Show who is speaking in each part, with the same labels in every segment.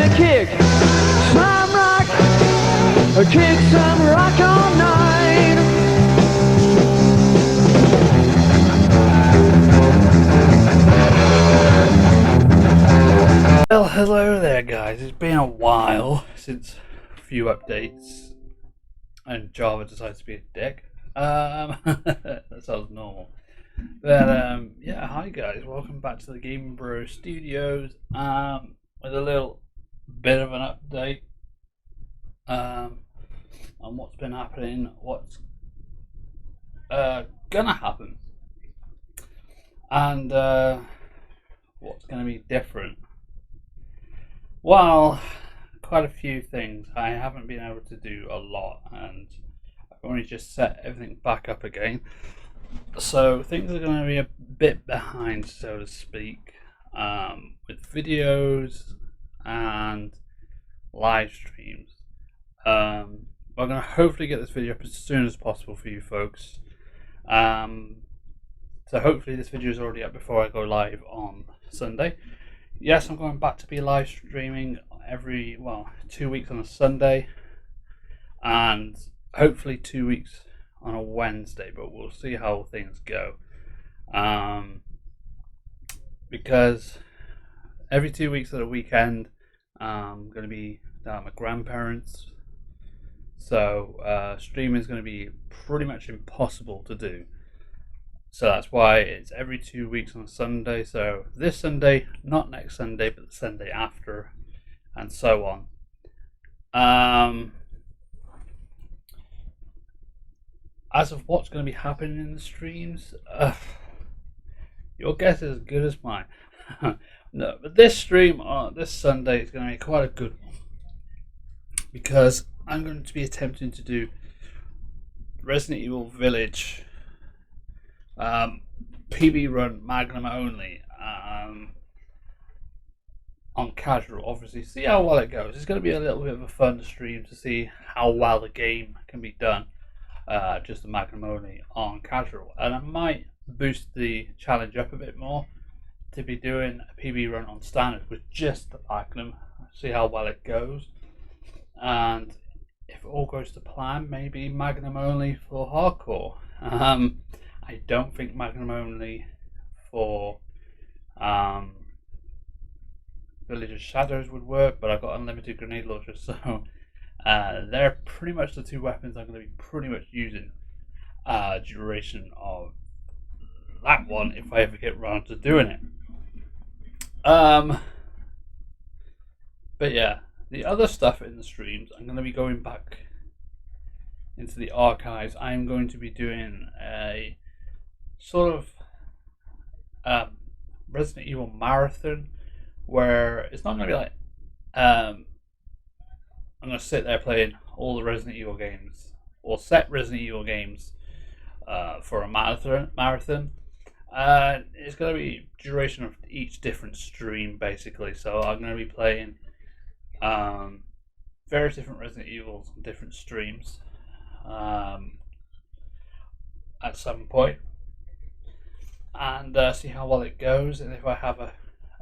Speaker 1: gonna kick some rock, or kick some rock all night. Well, hello there guys, it's been a while since a few updates and Java decides to be a dick. That sounds normal. But yeah, hi guys, welcome back to the Gaming Bro Studios with a little bit of an update on what's been happening, what's gonna happen, and what's gonna be different. Well, quite a few things. I haven't been able to do a lot, and I've only just set everything back up again. So things are going to be a bit behind, so to speak, with videos and live streams. I'm going to hopefully get this video up as soon as possible for you folks. So hopefully this video is already up before I go live on Sunday. Yes, I'm going back to be live streaming every 2 weeks on a Sunday, and hopefully 2 weeks on a Wednesday, but we'll see how things go. Because every 2 weeks at a weekend, I'm going to be down at my grandparents', so streaming is going to be pretty much impossible to do. So that's why it's every 2 weeks on a Sunday. So this Sunday, not next Sunday, but the Sunday after, and so on. As of what's going to be happening in the streams, your guess is as good as mine. No, but this stream this Sunday is going to be quite a good one, because I'm going to be attempting to do Resident Evil Village PB run Magnum only on casual. Obviously, see how well it goes. It's going to be a little bit of a fun stream to see how well the game can be done. Just the Magnum only on casual, and I might boost the challenge up a bit more to be doing a PB run on standard with just the Magnum, see how well it goes, and if it all goes to plan, maybe Magnum only for hardcore. I don't think Magnum only for Village of Shadows would work, but I've got unlimited grenade launchers, so they're pretty much the two weapons I'm going to be pretty much using duration of that one if I ever get round to doing it. But yeah, the other stuff in the streams, I'm going to be going back into the archives. I'm going to be doing a sort of Resident Evil marathon, where it's not going to be like I'm going to sit there playing all the Resident Evil games, or set Resident Evil games for a marathon. It's going to be duration of each different stream, basically. So I'm going to be playing various different Resident Evils on different streams at some point, and see how well it goes. And if I have a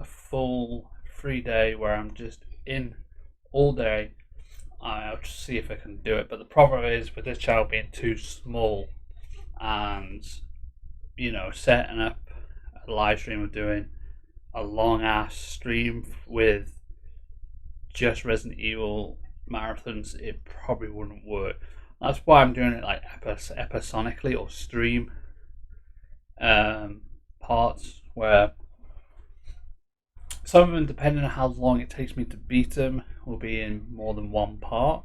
Speaker 1: full free day where I'm just in all day, I'll just see if I can do it. But the problem is, with this channel being too small, and setting up a live stream of doing a long ass stream with just Resident Evil marathons, it probably wouldn't work. That's why I'm doing it like episonically, or stream parts, where some of them, depending on how long it takes me to beat them, will be in more than one part.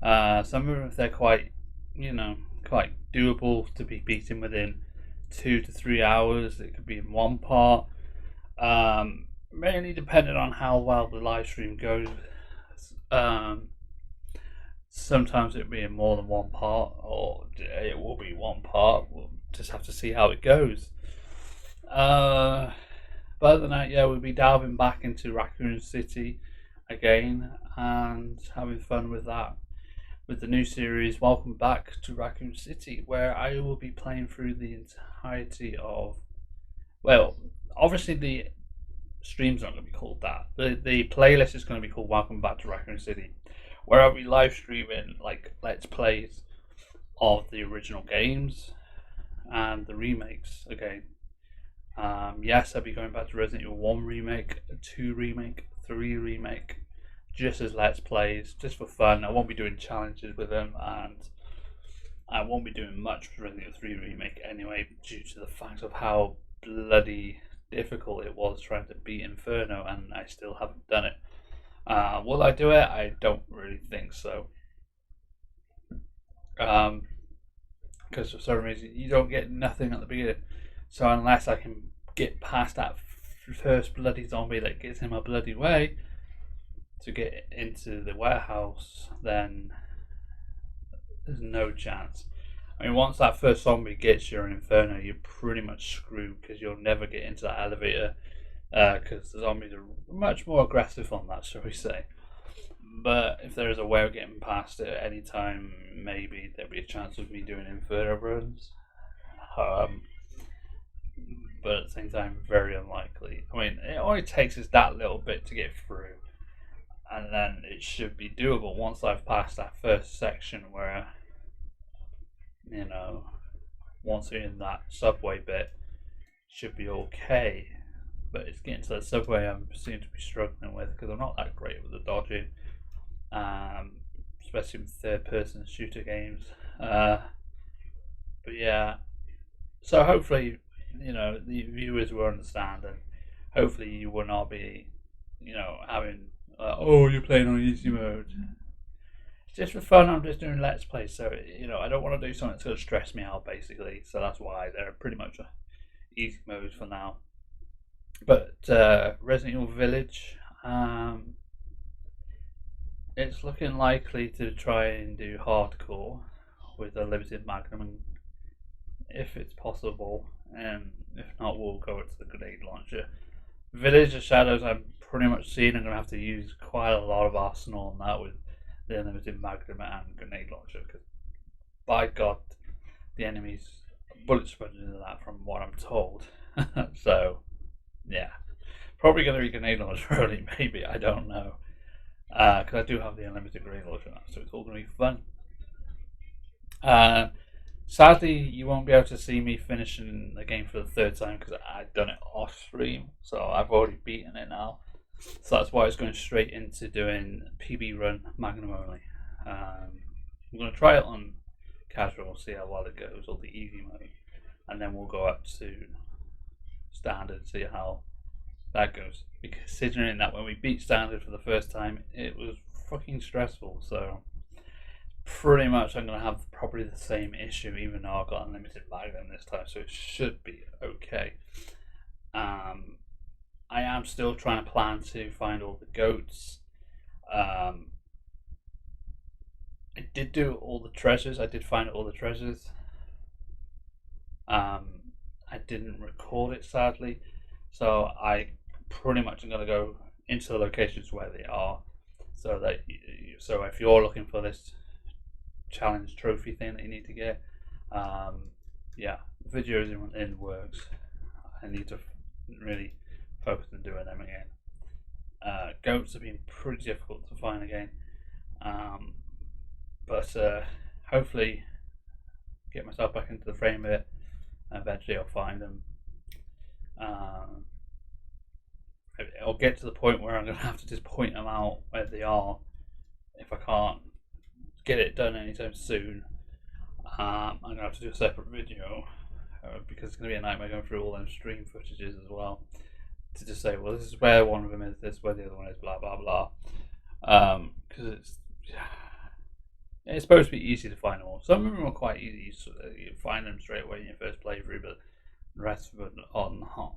Speaker 1: Some of them, if they're quite doable to be beaten within 2 to 3 hours, it could be in one part. Mainly depending on how well the live stream goes. Sometimes it'll be in more than one part, or it will be one part. We'll just have to see how it goes. But other than that, yeah, we'll be delving back into Raccoon City again and having fun with that. With the new series, Welcome Back to Raccoon City, where I will be playing through the entirety of, well, obviously the stream's not going to be called that. The playlist is going to be called Welcome Back to Raccoon City, where I'll be live streaming like let's plays of the original games and the remakes again. Yes, I'll be going back to Resident Evil 1 remake, 2 remake, 3 remake, just as let's plays, just for fun. I won't be doing challenges with them, and I won't be doing much with Resident Evil 3 remake anyway, due to the fact of how bloody difficult it was trying to beat Inferno, and I still haven't done it. Will I do it? I don't really think so. Because for some reason you don't get nothing at the beginning. So unless I can get past that first bloody zombie that gets in my bloody way to get into the warehouse, then there's no chance. I mean, once that first zombie gets you in Inferno, you're pretty much screwed because you'll never get into that elevator because the zombies are much more aggressive on that, shall we say. But if there is a way of getting past it at any time, maybe there'll be a chance of me doing Inferno runs. But at the same time, very unlikely. I mean, it only takes us that little bit to get through, and then it should be doable once I've passed that first section where, you know, once you're in that subway bit, should be okay. But it's getting to that subway I seem to be struggling with because I'm not that great with the dodging, especially with third-person shooter games. But yeah, so hopefully, you know, the viewers will understand, and hopefully you will not be, you know, having oh, you're playing on easy mode. Just for fun, I'm just doing let's play, so you know, I don't want to do something that's going to stress me out basically, so that's why they're pretty much easy mode for now. But Resident Evil Village, it's looking likely to try and do hardcore with a limited magnum, if it's possible, and if not, we'll go to the grenade launcher. Village of Shadows, I'm pretty much seeing I'm going to have to use quite a lot of arsenal on that with the unlimited magnum and grenade launcher, because by God, the enemies bullet sponges into that from what I'm told. So, yeah. Probably going to be grenade launcher only, maybe, I don't know. Because I do have the unlimited grenade launcher now, so it's all going to be fun. Sadly, you won't be able to see me finishing the game for the third time because I've done it off stream, so I've already beaten it now. So that's why it's going straight into doing PB run Magnum only. I'm going to try it on casual, see how well it goes, or the easy mode, and then we'll go up to standard, see how that goes. Because considering that when we beat standard for the first time, it was fucking stressful, so pretty much I'm going to have probably the same issue, even though I've got unlimited magnum this time, so it should be okay. I am still trying to plan to find all the goats. I did do all the treasures. I did find all the treasures. I didn't record it, sadly, so I pretty much am going to go into the locations where they are, so that so if you're looking for this challenge trophy thing that you need to get, yeah, videos in works. I need to really focus on doing them again. Goats have been pretty difficult to find again, but hopefully get myself back into the frame of it, and eventually I'll find them. I'll get to the point where I'm going to have to just point them out where they are if I can't get it done anytime soon. I'm going to have to do a separate video because it's going to be a nightmare going through all them stream footages as well, to just say, well, this is where one of them is, this is where the other one is, blah blah blah, because it's supposed to be easy to find them all. Some of them are quite easy, so you find them straight away in your first playthrough, but the rest of them are not.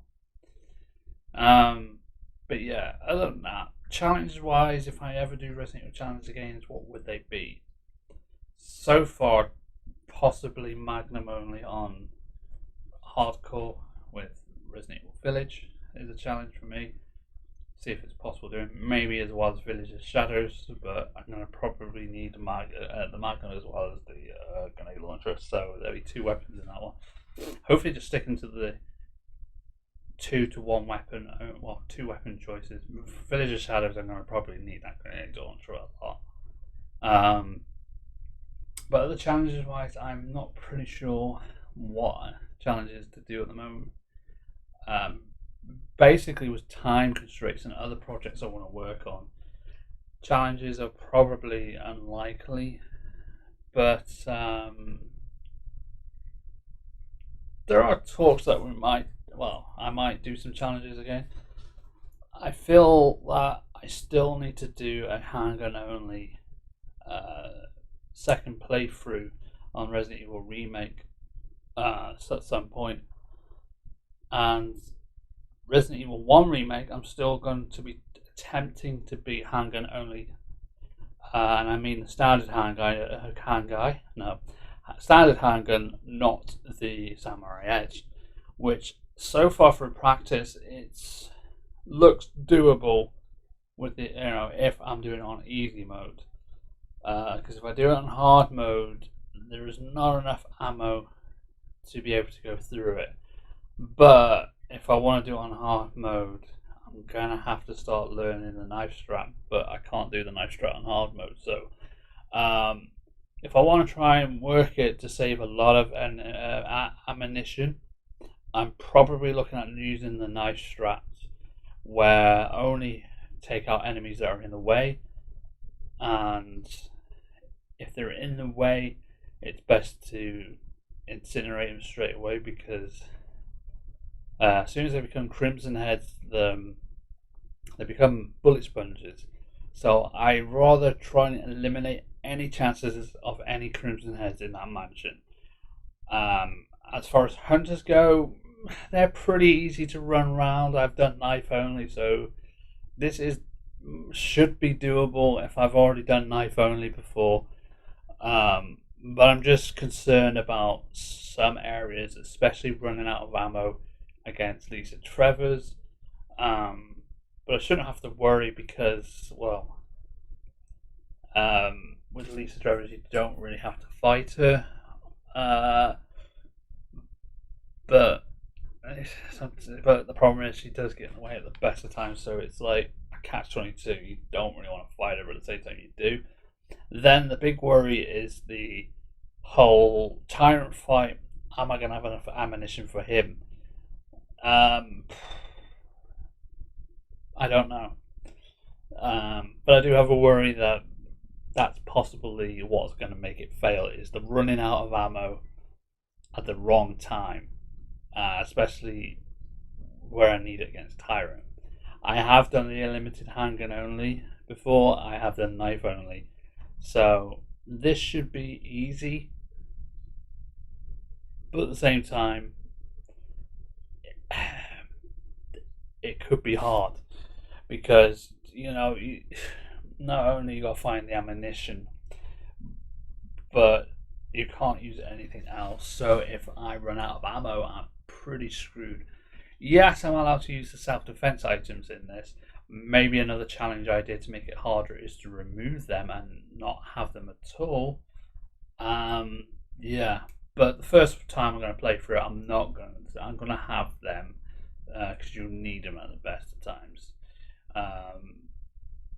Speaker 1: But yeah, other than that, challenge wise, if I ever do Resident Evil Challenge again, what would they be? So far, possibly Magnum only on hardcore with Resident Evil Village is a challenge for me. See if it's possible doing maybe as well as Village of Shadows, but I'm going to probably need the Magnum as well as the grenade launcher, so there'll be two weapons in that one. Hopefully just sticking to 2 to 1 weapon, well, 2 weapon choices. Village of Shadows, I'm going to probably need that grenade launcher a lot. But other challenges wise, I'm not pretty sure what challenges to do at the moment. Basically, with time constraints and other projects I want to work on, challenges are probably unlikely, but there are talks that I might do some challenges again. I feel that I still need to do a handgun only second playthrough on Resident Evil Remake at some point. And Resident Evil 1 Remake, I'm still going to be attempting to beat handgun only. And I mean the standard standard handgun, not the Samurai Edge, which so far through practice, it looks doable with the, if I'm doing it on easy mode. Because if I do it on hard mode, there is not enough ammo to be able to go through it. But if I want to do it on hard mode, I'm gonna have to start learning the knife strap. But I can't do the knife strap on hard mode. So, if I want to try and work it to save a lot of ammunition, I'm probably looking at using the knife straps, where I only take out enemies that are in the way, and if they're in the way, it's best to incinerate them straight away, because as soon as they become crimson heads, they become bullet sponges. So I rather try and eliminate any chances of any crimson heads in that mansion. As far as hunters go, they're pretty easy to run around. I've done knife only, so this should be doable if I've already done knife only before. But I'm just concerned about some areas, especially running out of ammo against Lisa Trevors. But I shouldn't have to worry because, with Lisa Trevors, you don't really have to fight her. But the problem is she does get in the way at the best of times, so it's like a catch-22. You don't really want to fight her, but at the same time you do. Then the big worry is the whole Tyrant fight. Am I going to have enough ammunition for him? I don't know. But I do have a worry that that's possibly what's going to make it fail, is the running out of ammo at the wrong time, especially where I need it against Tyrant. I have done the limited handgun only before, I have done knife only, so this should be easy, but at the same time, it could be hard, because not only you got to find the ammunition, but you can't use anything else. So if I run out of ammo, I'm pretty screwed. Yes, I'm allowed to use the self-defense items in this. Maybe another challenge I did to make it harder is to remove them and not have them at all. Yeah, but the first time I'm going to play through it, I'm going to have them, because you need them at the best of times.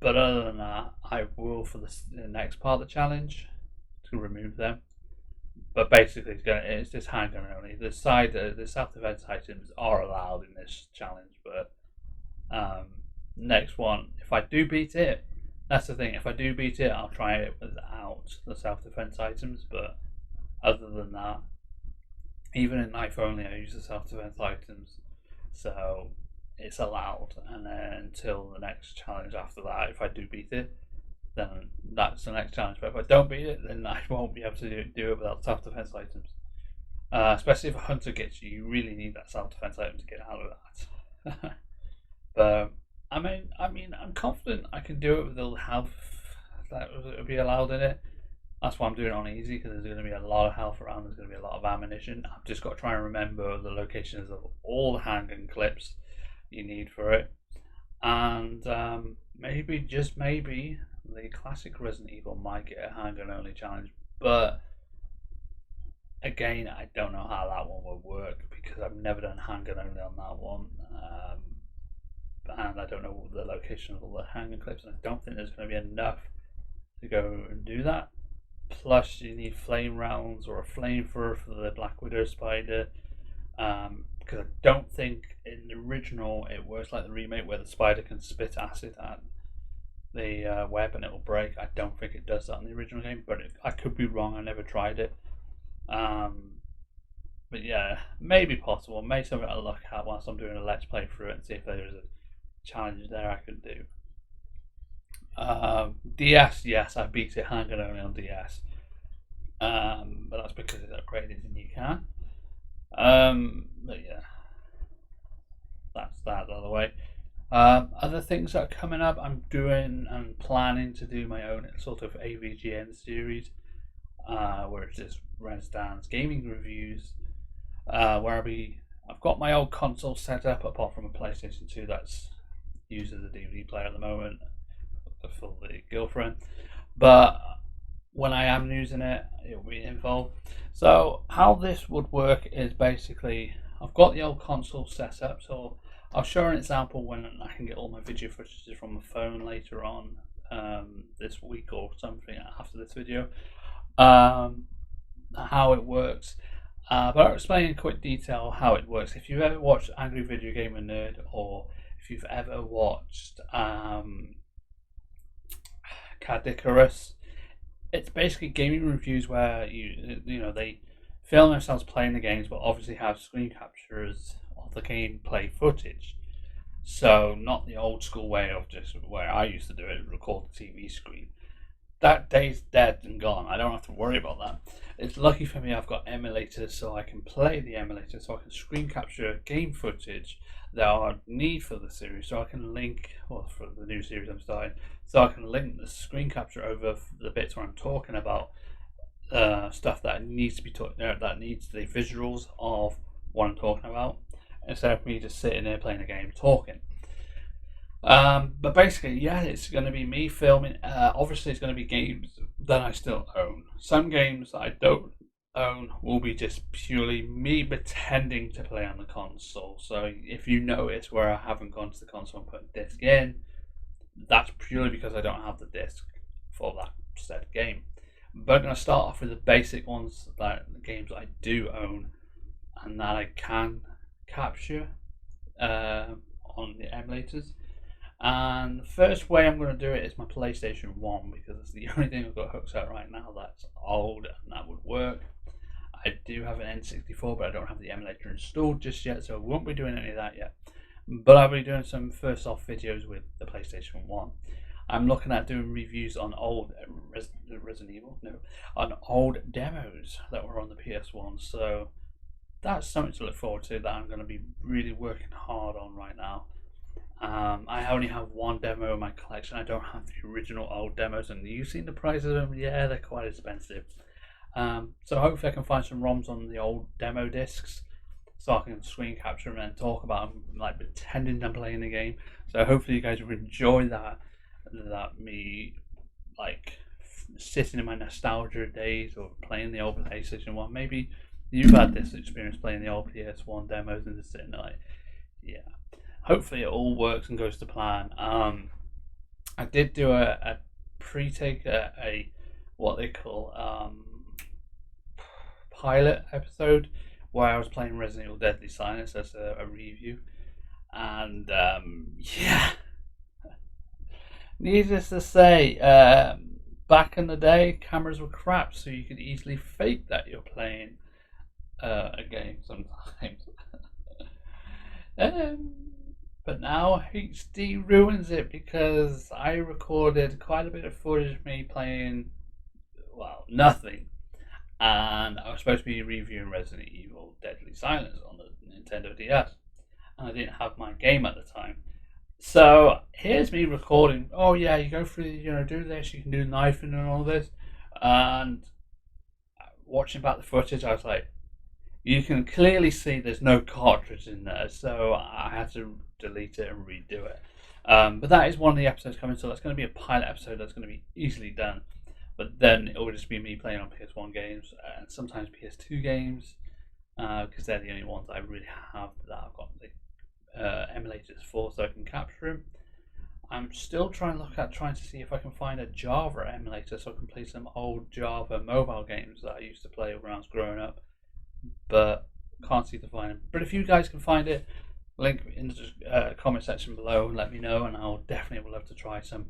Speaker 1: But other than that, I will, for the next part of the challenge, to remove them. But basically, it's just handgun only. The self-defense items are allowed in this challenge, but next one, if I do beat it, that's the thing. If I do beat it, I'll try it without the self-defense items. But other than that, even in knife only, I use the self-defense items, so it's allowed. And then until the next challenge after that, if I do beat it, then that's the next challenge. But if I don't beat it, then I won't be able to do it without self-defense items. Especially if a hunter gets you, you really need that self-defense item to get out of that. But I mean, I'm confident I can do it with all the health that will be allowed in it. That's why I'm doing it on easy, because there's going to be a lot of health around. There's going to be a lot of ammunition. I've just got to try and remember the locations of all the handgun clips you need for it, and maybe, just maybe, the classic Resident Evil might get a handgun only challenge. But Again, I don't know how that one will work because I've never done handgun only on that one. And I don't know the location of all the handgun clips, and I don't think there's going to be enough to go and do that. Plus, you need flame rounds or a flamethrower for the Black Widow spider. Because I don't think in the original it works like the remake where the spider can spit acid at the web and it will break. I don't think it does that in the original game, but I could be wrong. I never tried it. But yeah, maybe possible. Maybe something I'll look at whilst I'm doing a let's play through it and see if there's a challenge there I could do. DS, yes, I beat it handgun only on DS. But that's because it's upgraded and you can. But yeah, that's that out of the way. Other things that are coming up, I'm doing and planning to do my own sort of AVGN series, where it's just Res Dan's gaming reviews, where I've got my old console set up apart from a PlayStation 2 that's used as a DVD player at the moment for the girlfriend, but when I am using it, it will be involved. So how this would work is basically I've got the old console set up, so I'll show an example when I can get all my video footage from my phone later on this week or something after this video, how it works. But I'll explain in quick detail how it works. If you've ever watched Angry Video Gamer Nerd, or if you've ever watched Cadicarus, it's basically gaming reviews where they film themselves playing the games, but obviously have screen captures of the gameplay footage. So not the old school way of just where I used to do it, record the TV screen. That day's dead and gone. I don't have to worry about that. It's lucky for me I've got emulators, so I can play the emulator, so I can screen capture game footage that I need for the series, so I can link, or for the new series I'm starting, so I can link the screen capture over the bits where I'm talking about stuff that needs to be that needs the visuals of what I'm talking about, instead of me just sitting there playing a game talking. But basically, yeah, it's going to be me filming. Obviously, it's going to be games that I still own. Some games that I don't own will be just purely me pretending to play on the console. So if you notice where I haven't gone to the console and put a disc in, that's purely because I don't have the disc for that said game. But I'm going to start off with the basic ones, that the games I do own and that I can capture on the emulators. And the first way I'm going to do it is my PlayStation 1, because it's the only thing I've got hooked up right now that's old and that would work. I do have an N64, but I don't have the emulator installed just yet, so I won't be doing any of that yet. But I'll be doing some first off videos with the PlayStation 1. I'm looking at doing reviews on old Resident Evil, on old demos that were on the PS1. So that's something to look forward to, that I'm going to be really working hard on right now. I only have one demo in my collection. I don't have the original old demos, and you've seen the prices of them. Yeah, they're quite expensive. So hopefully I can find some ROMs on the old demo discs, so I can screen capture them and talk about them, like pretending I'm playing the game. So hopefully you guys will enjoy that me like sitting in my nostalgia days or playing the old PlayStation 1. Maybe you've had this experience playing the old PS1 demos and just sitting there like, yeah. Hopefully it all works and goes to plan. I did do a pre-take, a what they call pilot episode, where I was playing Resident Evil Deadly Silence as a review, and yeah, needless to say, back in the day, cameras were crap, so you could easily fake that you're playing a game sometimes. But now HD ruins it, because I recorded quite a bit of footage of me playing, well, nothing. And I was supposed to be reviewing Resident Evil Deadly Silence on the Nintendo DS. And I didn't have my game at the time. So here's me recording, oh yeah, you go through, do this, you can do knifing and all this. And watching back the footage, I was like, you can clearly see there's no cartridge in there, so I had to delete it and redo it. But that is one of the episodes coming, so that's going to be a pilot episode that's going to be easily done. but then it will just be me playing on PS1 games and sometimes PS2 games, because they're the only ones I really have that I've got the emulators for, so I can capture them. I'm still trying to see if I can find a Java emulator so I can play some old Java mobile games that I used to play when I was growing up, but can't seem to find them. But if you guys can find it, link in the comment section below and let me know, and I'll definitely love to try some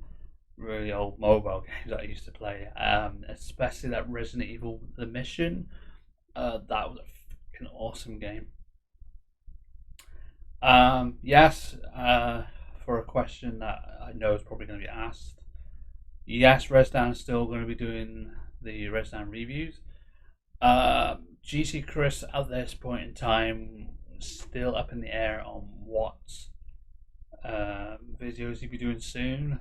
Speaker 1: really old mobile games that I used to play, especially that Resident Evil The Mission. That was a fucking awesome game. Yes, for a question that I know is probably going to be asked. Yes, Resdown is still going to be doing the Resdown reviews. GC Chris at this point in time still up in the air on what videos he'll be doing soon.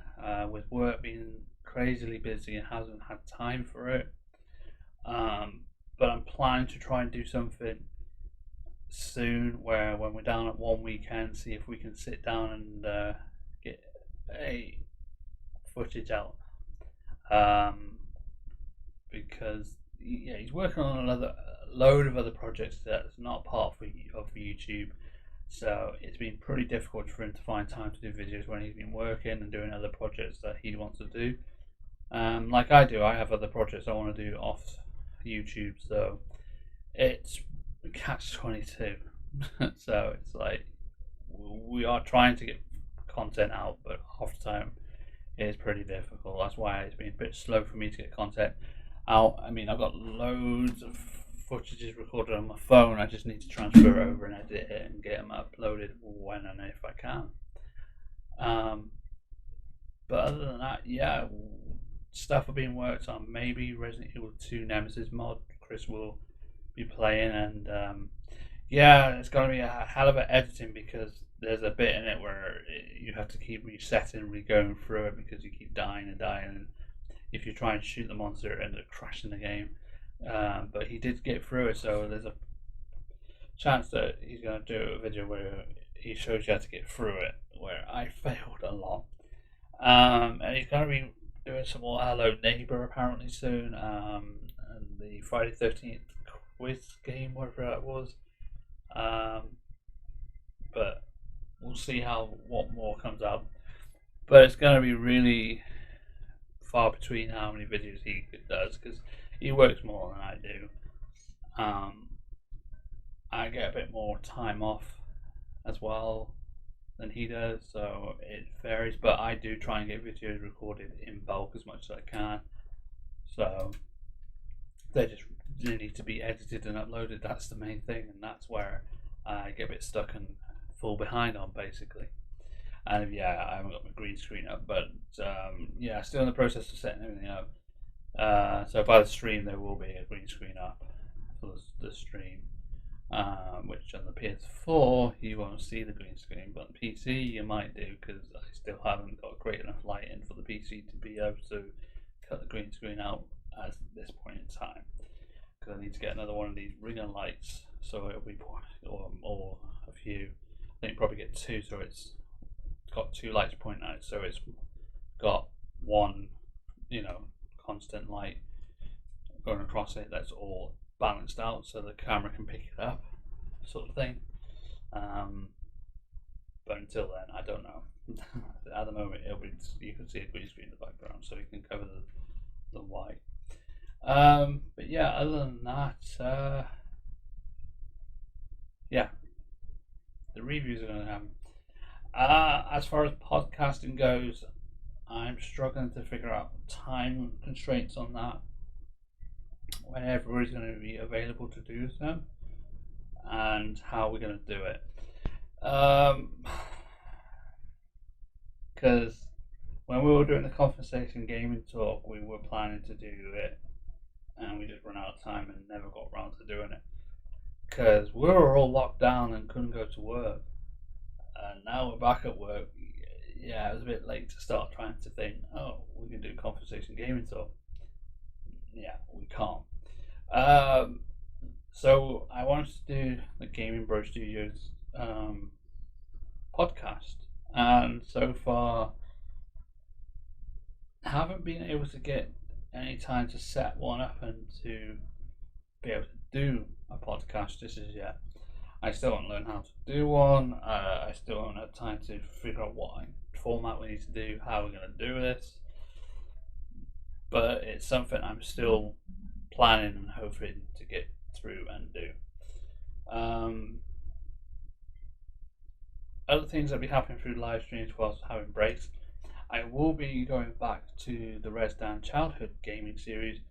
Speaker 1: With work being crazily busy and hasn't had time for it. But I'm planning to try and do something soon where when we're down at one weekend, see if we can sit down and get a footage out, because he's working on another load of other projects that's not part of YouTube, so it's been pretty difficult for him to find time to do videos when he's been working and doing other projects that he wants to do. Like I do, I have other projects I want to do off YouTube, so it's catch-22. So it's like we are trying to get content out, but half the time it is pretty difficult. That's why it's been a bit slow for me to get content out. I mean, I've got loads of footages recorded on my phone. I just need to transfer it over and edit it and get them uploaded when and if I can. But other than that, yeah, stuff are being worked on. Maybe Resident Evil 2 Nemesis mod Chris will be playing, and yeah, it's going to be a hell of an editing because there's a bit in it where you have to keep resetting, re-going through it because you keep dying and dying, and if you try and shoot the monster, it ends up crashing the game. But he did get through it, so there's a chance that he's going to do a video where he shows you how to get through it, where I failed a lot. And he's going to be doing some more Hello Neighbor apparently soon, and the Friday 13th quiz game, whatever that was. But we'll see what more comes out. But it's going to be really far between how many videos he does because he works more than I do. I get a bit more time off as well than he does, so it varies. But I do try and get videos recorded in bulk as much as I can. So they need to be edited and uploaded. That's the main thing, and that's where I get a bit stuck and fall behind on basically. And yeah, I haven't got my green screen up, but yeah, still in the process of setting everything up. So by the stream, there will be a green screen up for the stream, which on the PS4 you won't see the green screen, but on PC you might do because I still haven't got great enough lighting for the PC to be able to cut the green screen out at this point in time. Because I need to get another one of these ringer lights, so it'll be or a few. I think probably get two, so it's got two lights pointing at it, so it's got one, constant light going across it that's all balanced out, so the camera can pick it up, sort of thing. But until then, I don't know. At the moment, you can see a green screen in the background, so you can cover the white. But yeah, other than that, yeah, the reviews are going to happen. As far as podcasting goes, I'm struggling to figure out time constraints on that. When everybody's going to be available to do so, and how we're going to do it. Because when we were doing the conversation gaming talk, we were planning to do it, and we just ran out of time and never got around to doing it. Because we were all locked down and couldn't go to work. And now we're back at work. Yeah, it was a bit late to start trying to think, oh, we can do conversation gaming talk. Yeah, we can't. So I wanted to do the Gaming Bro Studios podcast, and so far haven't been able to get any time to set one up and to be able to do a podcast just as yet. I still haven't learned how to do one. I still haven't had time to figure out what format we need to do, how we're going to do this. But it's something I'm still planning and hoping to get through and do. Other things that will be happening through live streams whilst having breaks. I will be going back to the Res Down Childhood Gaming series,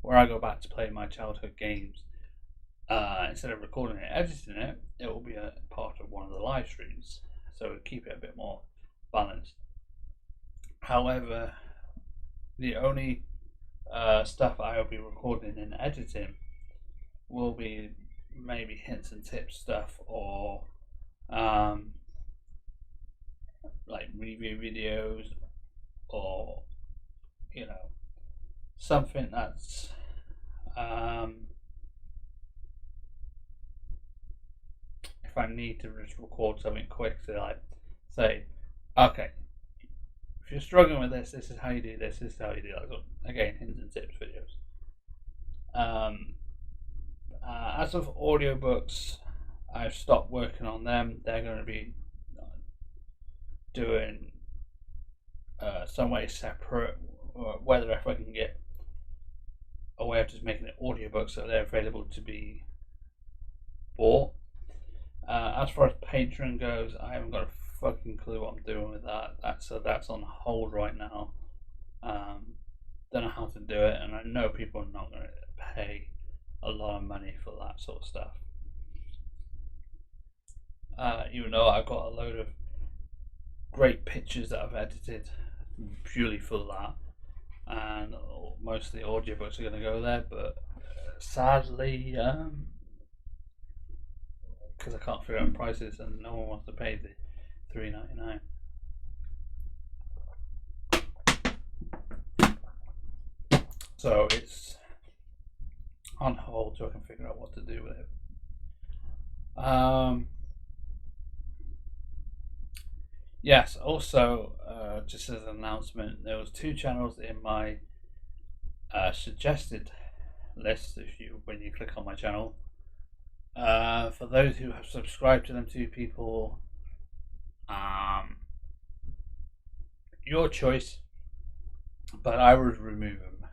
Speaker 1: where I go back to play my childhood games. Instead of recording it, editing it, it will be a part of one of the live streams, so we'll keep it a bit more balanced. However, the only stuff I will be recording and editing will be maybe hints and tips stuff, or like review videos, or something that's if I need to just record something quick to like say, okay, if you're struggling with this is how you do this is how you do that. Again, hints and tips videos. As of audiobooks, I've stopped working on them. They're going to be doing some way separate, or whether if I can get a way of just making it audiobooks so they're available to be bought. As far as Patreon goes, I haven't got a fucking clue what I'm doing with that. That's on hold right now. Don't know how to do it, and I know people are not going to pay a lot of money for that sort of stuff. Even though I've got a load of great pictures that I've edited purely for that, and most of the audiobooks are going to go there, but sadly, because I can't figure out prices and no one wants to pay the $3.99. So it's on hold so I can figure out what to do with it. Yes, also, just as an announcement, there was 2 channels in my suggested list when you click on my channel. For those who have subscribed to them 2 people, your choice, but I would remove them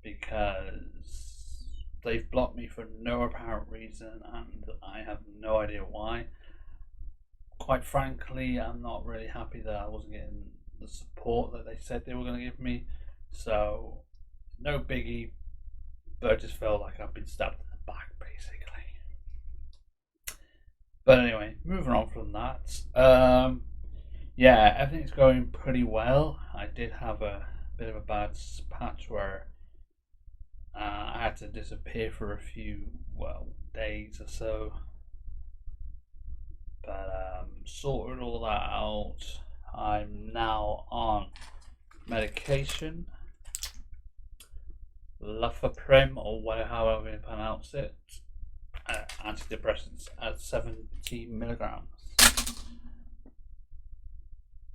Speaker 1: because they've blocked me for no apparent reason and I have no idea why. Quite frankly, I'm not really happy that I wasn't getting the support that they said they were going to give me, so no biggie, but I just felt like I've been stabbed in the back basically. But anyway, moving on from that, yeah, everything's going pretty well. I did have a bit of a bad patch where I had to disappear for a few days or so, but sorted all that out. I'm now on medication, Lufaprim, or however you pronounce it, antidepressants at 70 milligrams.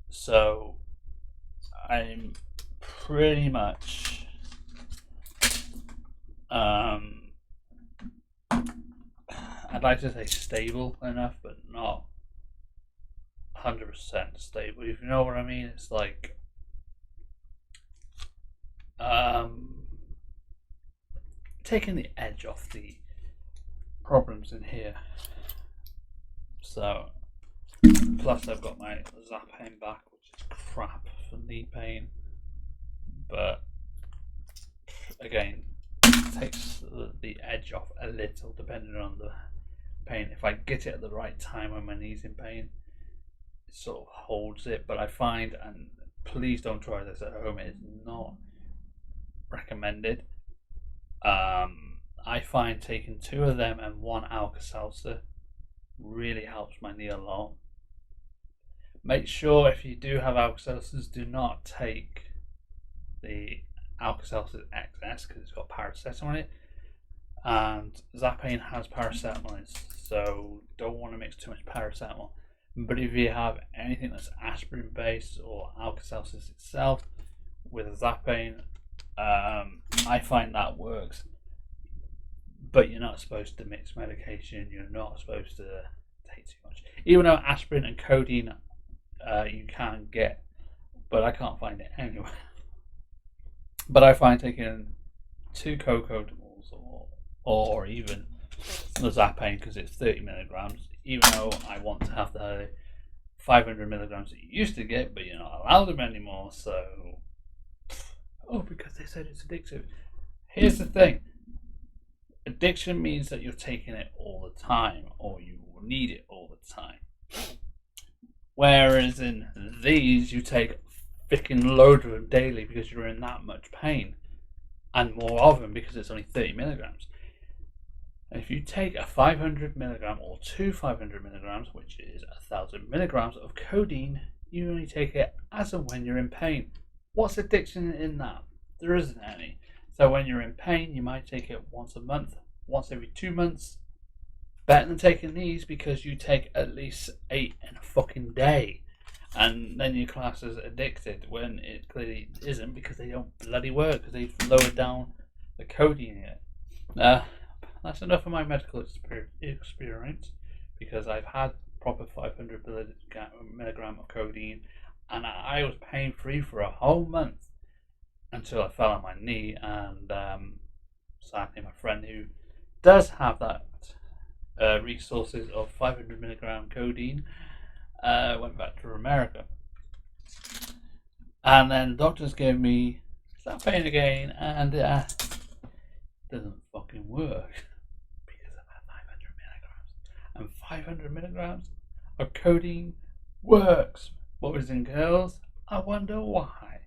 Speaker 1: So I'm pretty much I'd like to say stable enough, but not 100% stable, if you know what I mean. It's like taking the edge off the problems in here. So plus I've got my Zapane back, which is crap for knee pain, but again, it takes the edge off a little depending on the pain. If I get it at the right time when my knee's in pain, it sort of holds it. But I find, and please don't try this at home, it is not recommended. I find taking 2 of them and 1 Alka-Seltzer really helps my knee a lot. Make sure if you do have Alka-Seltzers, do not take the Alka-Seltzer XS because it's got paracetamol in it, and Zapane has paracetamol in it, so don't want to mix too much paracetamol. But if you have anything that's aspirin based or Alka-Seltzer itself with Zapane, I find that works. But you're not supposed to mix medication. You're not supposed to take too much. Even though aspirin and codeine you can get, but I can't find it anywhere. But I find taking two cocoa balls or even the Zapane because it's 30 milligrams, even though I want to have the 500 milligrams that you used to get, but you're not allowed them anymore. So, because they said it's addictive. Here's the thing: addiction means that you're taking it all the time, or you will need it all the time. Whereas in these, you take freaking load of them daily because you're in that much pain, and more of them because it's only 30 milligrams. And if you take a 500 milligram or two 500 milligrams, which is 1,000 milligrams of codeine, you only take it as and when you're in pain. What's addiction in that? There isn't any. So when you're in pain, you might take it once a month, once every 2 months. Better than taking these because you take at least 8 in a fucking day. And then your class is addicted when it clearly isn't because they don't bloody work because they've lowered down the codeine in it. That's enough of my medical experience because I've had proper 500 milligram of codeine and I was pain free for a whole month until I fell on my knee and sadly my friend who does have that resources of 500 milligram codeine went back to America and then doctors gave me that pain again and it doesn't fucking work. And 500 milligrams of codeine works. Boys and girls, I wonder why.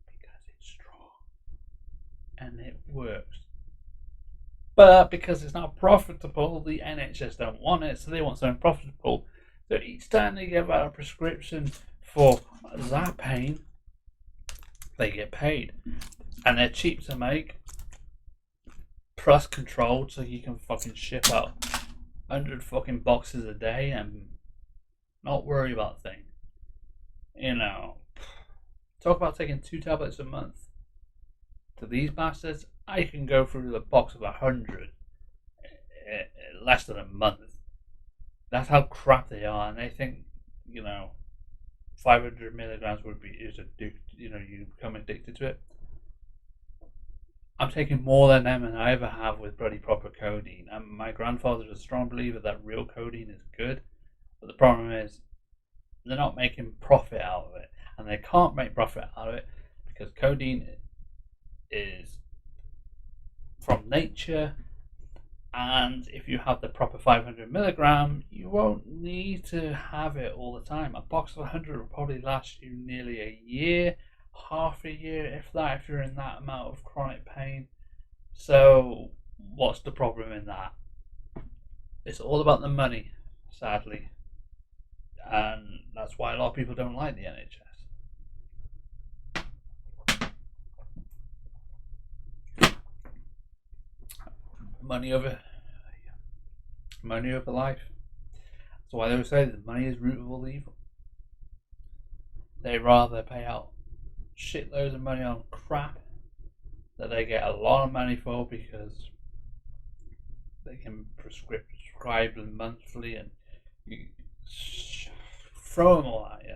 Speaker 1: Because it's strong. And it works. But because it's not profitable, the NHS don't want it, so they want something profitable. So each time they give out a prescription for Zapane, they get paid. And they're cheap to make, plus controlled, so you can fucking ship out 100 fucking boxes a day and not worry about things. You know, talk about taking 2 tablets a month. To these bastards, I can go through the box of 100 in less than a month. That's how crap they are, and they think, 500 milligrams is addicted. You become addicted to it. I'm taking more than them than I ever have with bloody proper codeine. And my grandfather's a strong believer that real codeine is good. But the problem is, they're not making profit out of it. And they can't make profit out of it because codeine is from nature. And if you have the proper 500 milligram, you won't need to have it all the time. A box of 100 will probably last you nearly a year. Half a year, if that, if you're in that amount of chronic pain. So, what's the problem in that? It's all about the money, sadly. And that's why a lot of people don't like the NHS. Money over life. That's why they would say that money is root of all evil. They rather pay out shitloads of money on crap that they get a lot of money for because they can prescribe them monthly and you throw them all at you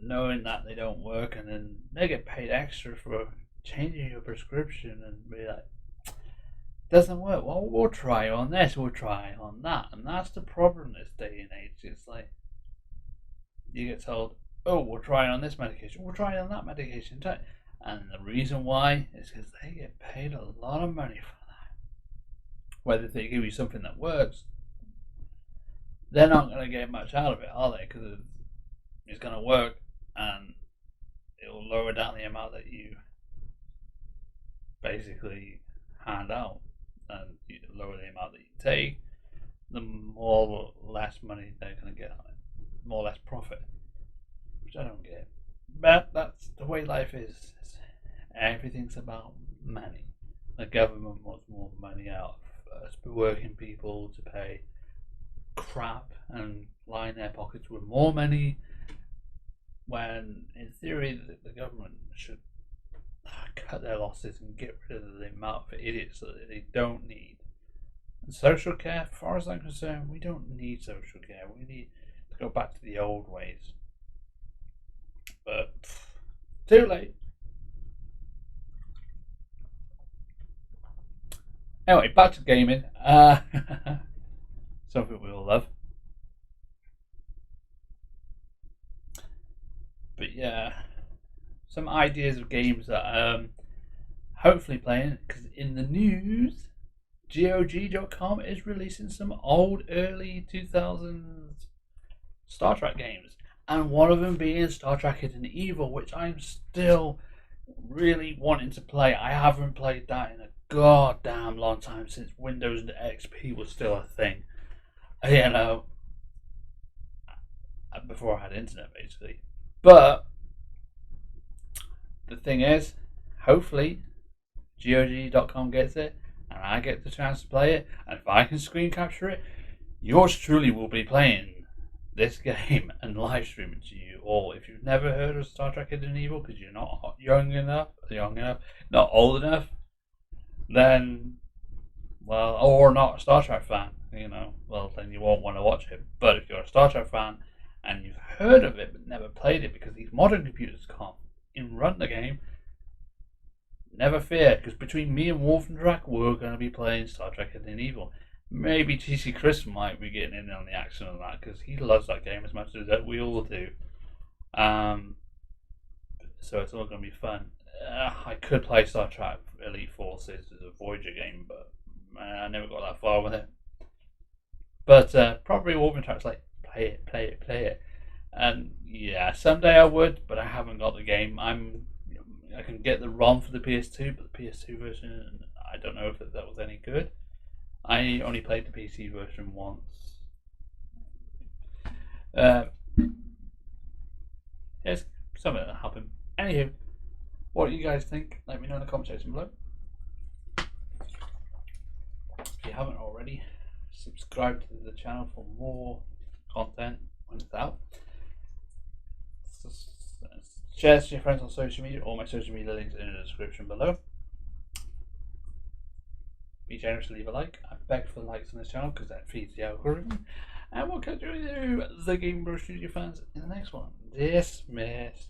Speaker 1: knowing that they don't work, and then they get paid extra for changing your prescription and be like, doesn't work, well we'll try on this, we'll try on that. And that's the problem this day and age. It's like you get told, oh, we'll try on this medication, we'll try on that medication. And the reason why is because they get paid a lot of money for that. Whether they give you something that works, they're not going to get much out of it, are they? Because it's going to work and it'll lower down the amount that you basically hand out, and you lower the amount that you take, the more less money they're going to get on it, more or less profit. I don't get. But that's the way life is. Everything's about money. The government wants more money out of us working people to pay crap and line their pockets with more money, when in theory the government should cut their losses and get rid of the amount of idiots that they don't need. And social care, as far as I'm concerned, we don't need social care. We need to go back to the old ways. But too late. Anyway, back to gaming. Something we all love. But yeah, some ideas of games that hopefully playing, because in the news, GOG.com is releasing some old early 2000s Star Trek games, and one of them being Star Trek Hidden Evil, which I'm still really wanting to play. I haven't played that in a goddamn long time, since Windows and XP was still a thing. You know, before I had internet, basically. But the thing is, hopefully, GOG.com gets it, and I get the chance to play it, and if I can screen capture it, yours truly will be playing this game and live streaming to you all. If you've never heard of Star Trek Hidden Evil because you're not young enough, not old enough, then, well, or not a Star Trek fan, well, then you won't want to watch it. But if you're a Star Trek fan and you've heard of it but never played it because these modern computers can't even run the game, never fear, because between me and WolfenTrek, we're going to be playing Star Trek Hidden Evil. Maybe TC Chris might be getting in on the action on that because he loves that game as much as we all do. So it's all going to be fun. I could play Star Trek Elite Forces as a Voyager game, but I never got that far with it. But probably WolfenTrek's like, play it. And yeah, someday I would, but I haven't got the game. I can get the ROM for the PS2, but the PS2 version, I don't know if that was any good. I only played the PC version once. It's something that happened. Anywho, what do you guys think? Let me know in the comment section below. If you haven't already, subscribe to the channel for more content when it's out. Share to your friends on social media. All my social media links in the description below. Be generous to leave a like. I beg for likes on this channel because that feeds the algorithm. And we'll catch you, the Game Bro Studio fans, in the next one. Dismissed.